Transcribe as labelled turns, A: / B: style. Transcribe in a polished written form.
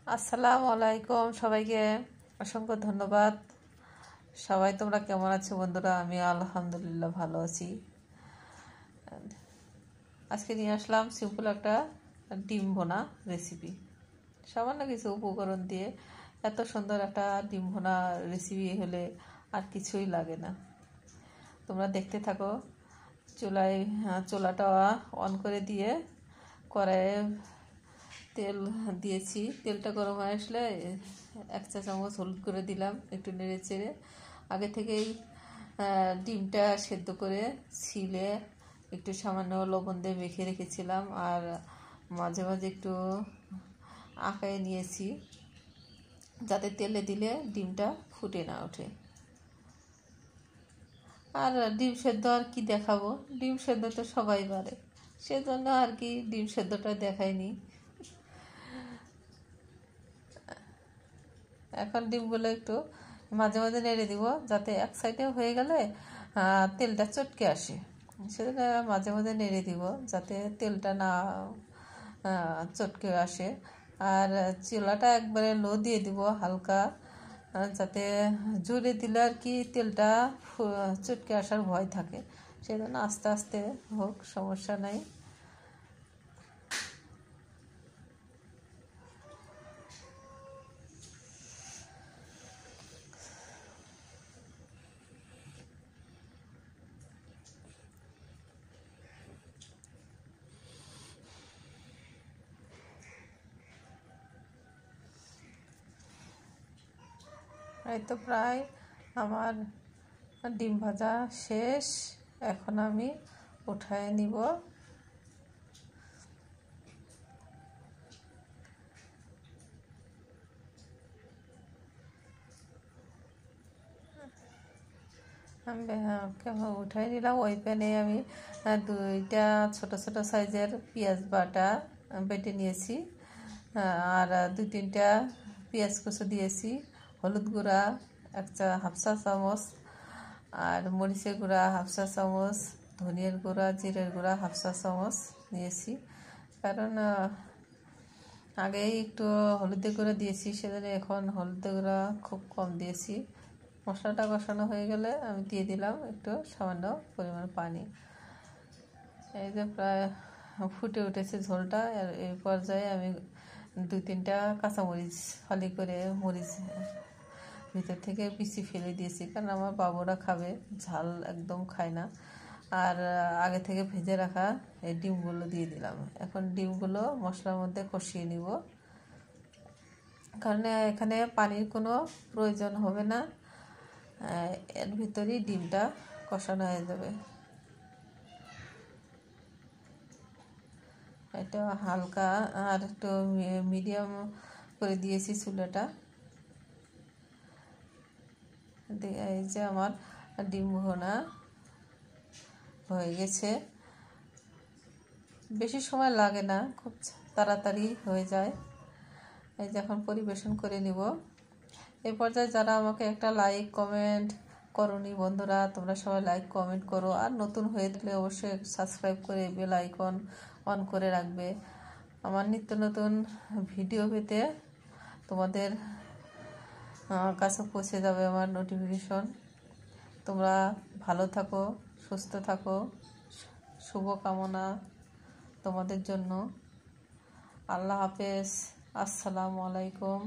A: আসসালামু আলাইকুম সবাইকে অসংখ্য ধন্যবাদ। সবাই তোমরা কেমন আছো বন্ধুরা? আমি আলহামদুলিল্লাহ ভালো আছি। আজকে নিয়ে আসলাম সিম্পল একটা ডিম ভুনা রেসিপি। সামান্য কিছু উপকরণ দিয়ে এত সুন্দর একটা ডিম ভুনা রেসিপি হলে আর কিছুই লাগে না। তোমরা দেখতে থাকো। চুলাটা অন করে দিয়ে কড়াইয়ে তেল দিয়েছি। তেলটা গরম হয়ে আসলে 1 চা চামচ হলুদ করে দিলাম, একটু নেড়ে চেড়ে। আগে থেকেই ডিমটা সেদ্ধ করে ছিলে একটু সামান্য লবণ দিয়ে মেখে রেখেছিলাম, আর মাঝে মাঝে একটু আঁকায় নিয়েছি যাতে তেলে দিলে ডিমটা ফুটে না ওঠে। আর ডিম সেদ্ধ আর কি দেখাবো, ডিম সেদ্ধ তো সবাই পারে, সেজন্য আর কি ডিম সেদ্ধটা দেখাইনি। এখন ডিমগুলো একটু মাঝে মাঝে নেড়ে দিব যাতে এক সাইডে হয়ে গেলে তেলটা চটকে আসে, সেজন্য মাঝে মাঝে নেড়ে দিব যাতে তেলটা না চটকে আসে। আর চুলাটা একবারে লো দিয়ে দিব হালকা, যাতে জোরে দিলে আর কি তেলটা চটকে আসার ভয় থাকে, সেজন্য আস্তে আস্তে হোক, সমস্যা নাই। এই তো প্রায় আমার ডিম ভাজা শেষ। এখন আমি উঠায় নিব। আমি উঠাই নিলাম। ওই প্যানে আমি 2টা ছোট ছোট সাইজের পেঁয়াজ বাটা বেটে নিয়েছি, আর 2-3টা পেঁয়াজ কুচি দিয়েছি। হলুদ গুঁড়া হাফ চা চামচ, আর মরিচের গুঁড়া হাফ চা চামচ, ধনিয়ার গুঁড়া জিরের গুঁড়া হাফ চা চামচ নিয়েছি। কারণ আগেই একটু হলুদের গুঁড়া দিয়েছি, সেজন্য এখন হলুদের গুঁড়া খুব কম দিয়েছি। মশলাটা কষানো হয়ে গেলে আমি দিয়ে দিলাম একটু সামান্য পরিমাণ পানি। এই যে প্রায় ফুটে উঠেছে ঝোলটা। আর এই পর্যায়ে আমি 2-3টা কাঁচামরিচ ফালি করে মরিচ ভিতর থেকে পিষি ফেলে দিয়েছি, কারণ আমার বাবুরা খাবে, ঝাল একদম খায় না। আর আগে থেকে ভেজে রাখা এই ডিমগুলো দিয়ে দিলাম। এখন ডিমগুলো মশলার মধ্যে কষিয়ে নিব, কারণ এখানে পানির কোনো প্রয়োজন হবে না, এর ভিতরেই ডিমটা কষানো হয়ে যাবে। এটা হালকা আর একটু মিডিয়াম করে দিয়েছি চুলাটা। এই যে আমার ডিম ভুনা হয়ে গেছে, বেশি সময় লাগে না, খুব তাড়াতাড়ি হয়ে যায়। এই যে এখন পরিবেশন করে নিব। এই পর্যায়ে যারা আমাকে একটা লাইক কমেন্ট করোনি বন্ধুরা, তোমরা সবাই লাইক কমেন্ট করো, আর নতুন হয়ে থাকলে অবশ্যই সাবস্ক্রাইব করে বেল আইকন অন করে রাখবে। আমার নিত্য নতুন ভিডিও পেতে তোমাদের কাছে পৌঁছে যাবে আমার নোটিফিকেশন। তোমরা ভালো থাকো, সুস্থ থাকো, শুভকামনা তোমাদের জন্য। আল্লাহ হাফেজ। আসসালামু আলাইকুম।